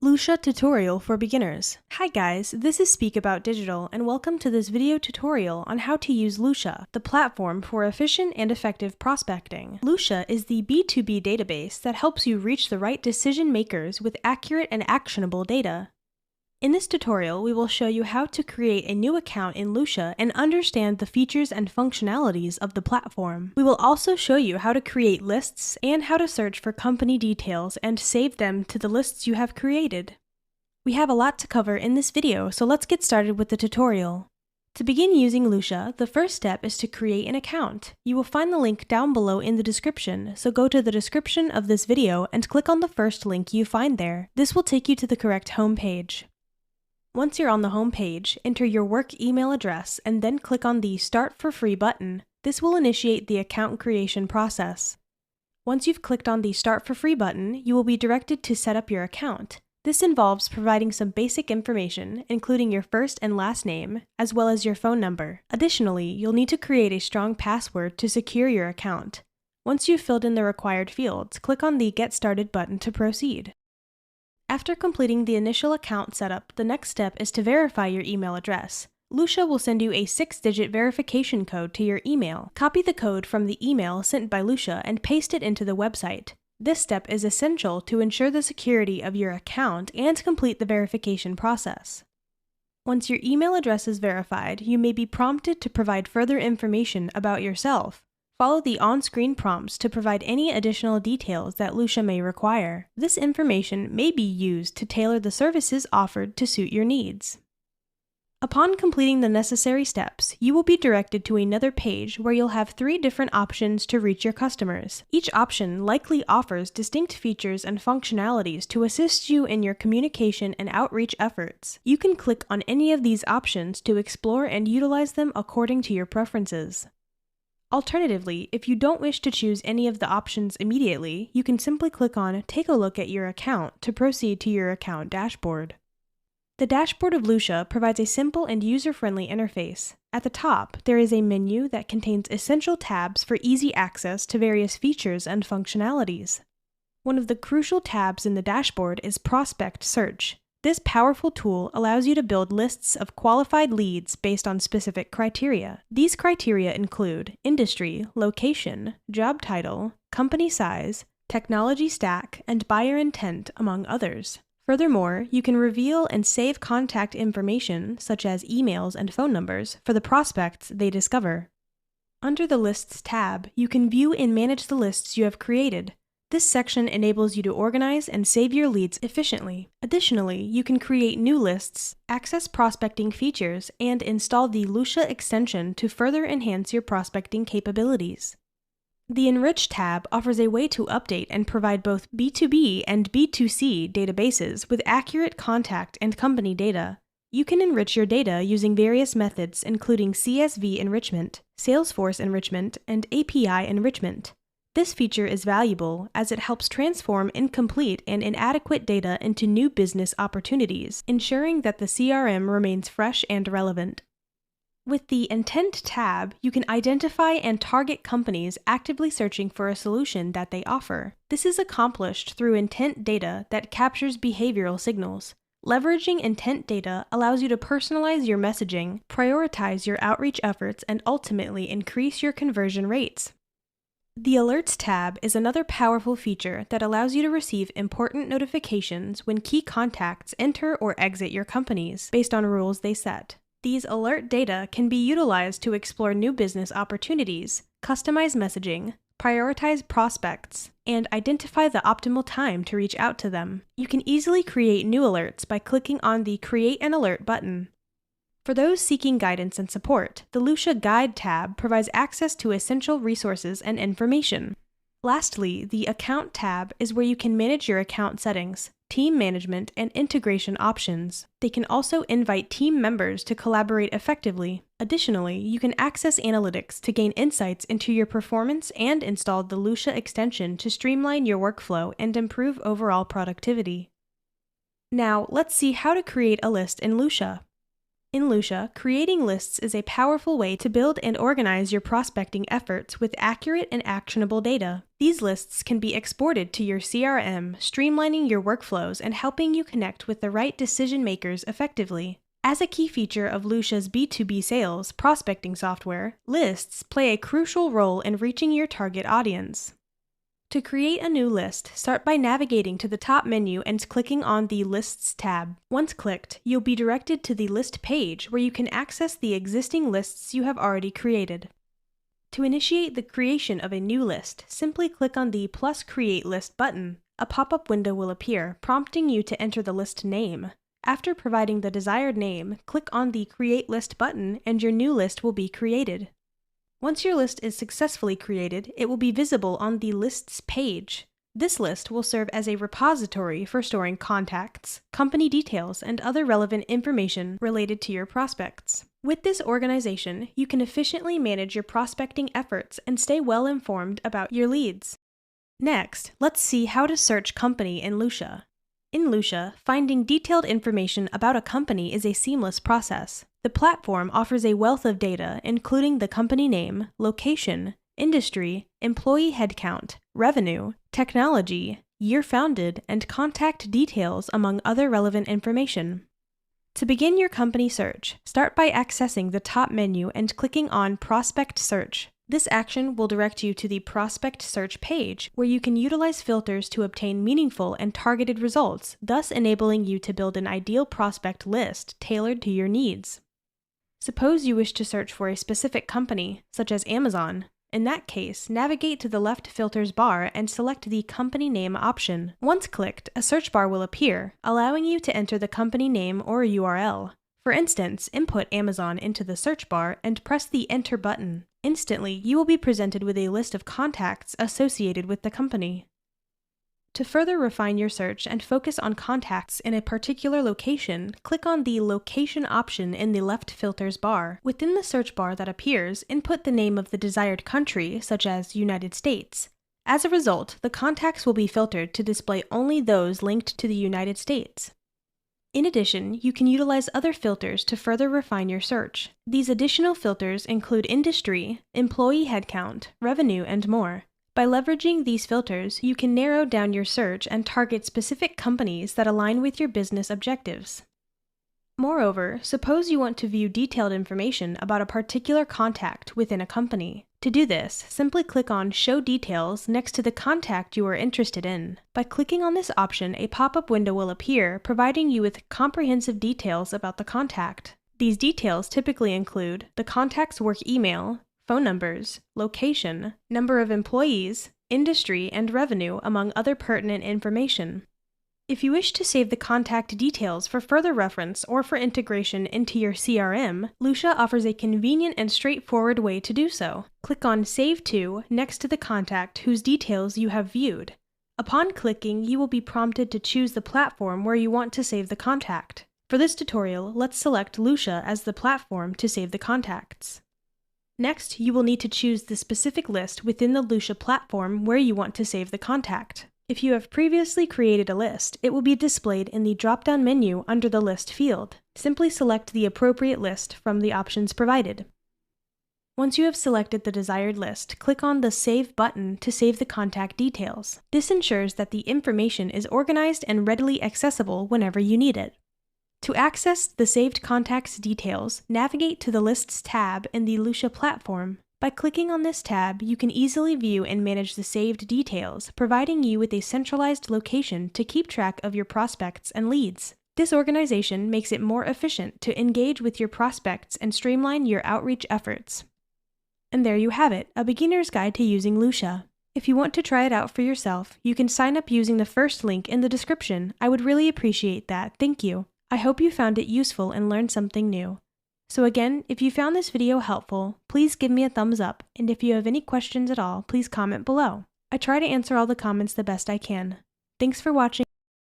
Lusha tutorial for beginners. Hi guys, this is Speak About Digital and welcome to this video tutorial on how to use Lusha, the platform for efficient and effective prospecting. Lusha is the B2B database that helps you reach the right decision makers with accurate and actionable data. In this tutorial, we will show you how to create a new account in Lusha and understand the features and functionalities of the platform. We will also show you how to create lists and how to search for company details and save them to the lists you have created. We have a lot to cover in this video, so let's get started with the tutorial. To begin using Lusha, the first step is to create an account. You will find the link down below in the description, so go to the description of this video and click on the first link you find there. This will take you to the correct home page. Once you're on the home page, enter your work email address and then click on the Start for Free button. This will initiate the account creation process. Once you've clicked on the Start for Free button, you will be directed to set up your account. This involves providing some basic information, including your first and last name, as well as your phone number. Additionally, you'll need to create a strong password to secure your account. Once you've filled in the required fields, click on the Get Started button to proceed. After completing the initial account setup, the next step is to verify your email address. Lusha will send you a 6-digit verification code to your email. Copy the code from the email sent by Lusha and paste it into the website. This step is essential to ensure the security of your account and complete the verification process. Once your email address is verified, you may be prompted to provide further information about yourself. Follow the on-screen prompts to provide any additional details that Lusha may require. This information may be used to tailor the services offered to suit your needs. Upon completing the necessary steps, you will be directed to another page where you'll have 3 different options to reach your customers. Each option likely offers distinct features and functionalities to assist you in your communication and outreach efforts. You can click on any of these options to explore and utilize them according to your preferences. Alternatively, if you don't wish to choose any of the options immediately, you can simply click on Take a Look at Your Account to proceed to your account dashboard. The dashboard of Lusha provides a simple and user-friendly interface. At the top, there is a menu that contains essential tabs for easy access to various features and functionalities. One of the crucial tabs in the dashboard is Prospect Search. This powerful tool allows you to build lists of qualified leads based on specific criteria. These criteria include industry, location, job title, company size, technology stack, and buyer intent, among others. Furthermore, you can reveal and save contact information, such as emails and phone numbers, for the prospects they discover. Under the Lists tab, you can view and manage the lists you have created. This section enables you to organize and save your leads efficiently. Additionally, you can create new lists, access prospecting features, and install the Lusha extension to further enhance your prospecting capabilities. The Enrich tab offers a way to update and provide both B2B and B2C databases with accurate contact and company data. You can enrich your data using various methods including CSV enrichment, Salesforce enrichment, and API enrichment. This feature is valuable as it helps transform incomplete and inadequate data into new business opportunities, ensuring that the CRM remains fresh and relevant. With the Intent tab, you can identify and target companies actively searching for a solution that they offer. This is accomplished through intent data that captures behavioral signals. Leveraging intent data allows you to personalize your messaging, prioritize your outreach efforts, and ultimately increase your conversion rates. The Alerts tab is another powerful feature that allows you to receive important notifications when key contacts enter or exit your companies based on rules they set. These alert data can be utilized to explore new business opportunities, customize messaging, prioritize prospects, and identify the optimal time to reach out to them. You can easily create new alerts by clicking on the Create an Alert button. For those seeking guidance and support, the Lusha Guide tab provides access to essential resources and information. Lastly, the Account tab is where you can manage your account settings, team management, and integration options. They can also invite team members to collaborate effectively. Additionally, you can access analytics to gain insights into your performance and install the Lusha extension to streamline your workflow and improve overall productivity. Now, let's see how to create a list in Lusha. In Lusha, creating lists is a powerful way to build and organize your prospecting efforts with accurate and actionable data. These lists can be exported to your CRM, streamlining your workflows and helping you connect with the right decision makers effectively. As a key feature of Lusha's B2B sales prospecting software, lists play a crucial role in reaching your target audience. To create a new list, start by navigating to the top menu and clicking on the Lists tab. Once clicked, you'll be directed to the List page where you can access the existing lists you have already created. To initiate the creation of a new list, simply click on the plus Create List button. A pop-up window will appear, prompting you to enter the list name. After providing the desired name, click on the Create List button and your new list will be created. Once your list is successfully created, it will be visible on the Lists page. This list will serve as a repository for storing contacts, company details, and other relevant information related to your prospects. With this organization, you can efficiently manage your prospecting efforts and stay well informed about your leads. Next, let's see how to search company in Lusha. In Lusha, finding detailed information about a company is a seamless process. The platform offers a wealth of data, including the company name, location, industry, employee headcount, revenue, technology, year founded, and contact details, among other relevant information. To begin your company search, start by accessing the top menu and clicking on Prospect Search. This action will direct you to the Prospect Search page, where you can utilize filters to obtain meaningful and targeted results, thus enabling you to build an ideal prospect list tailored to your needs. Suppose you wish to search for a specific company, such as Amazon. In that case, navigate to the left filters bar and select the company name option. Once clicked, a search bar will appear, allowing you to enter the company name or URL. For instance, input Amazon into the search bar and press the Enter button. Instantly, you will be presented with a list of contacts associated with the company. To further refine your search and focus on contacts in a particular location, click on the Location option in the left filters bar. Within the search bar that appears, input the name of the desired country, such as United States. As a result, the contacts will be filtered to display only those linked to the United States. In addition, you can utilize other filters to further refine your search. These additional filters include industry, employee headcount, revenue, and more. By leveraging these filters, you can narrow down your search and target specific companies that align with your business objectives. Moreover, suppose you want to view detailed information about a particular contact within a company. To do this, simply click on Show Details next to the contact you are interested in. By clicking on this option, a pop-up window will appear, providing you with comprehensive details about the contact. These details typically include the contact's work email, phone numbers, location, number of employees, industry, and revenue, among other pertinent information. If you wish to save the contact details for further reference or for integration into your CRM, Lusha offers a convenient and straightforward way to do so. Click on Save To next to the contact whose details you have viewed. Upon clicking, you will be prompted to choose the platform where you want to save the contact. For this tutorial, let's select Lusha as the platform to save the contacts. Next, you will need to choose the specific list within the Lusha platform where you want to save the contact. If you have previously created a list, it will be displayed in the drop-down menu under the List field. Simply select the appropriate list from the options provided. Once you have selected the desired list, click on the Save button to save the contact details. This ensures that the information is organized and readily accessible whenever you need it. To access the saved contacts details, navigate to the Lists tab in the Lusha platform. By clicking on this tab, you can easily view and manage the saved details, providing you with a centralized location to keep track of your prospects and leads. This organization makes it more efficient to engage with your prospects and streamline your outreach efforts. And there you have it, a beginner's guide to using Lusha. If you want to try it out for yourself, you can sign up using the first link in the description. I would really appreciate that. Thank you. I hope you found it useful and learned something new. So again, if you found this video helpful, please give me a thumbs up, and if you have any questions at all, please comment below. I try to answer all the comments the best I can. Thanks for watching.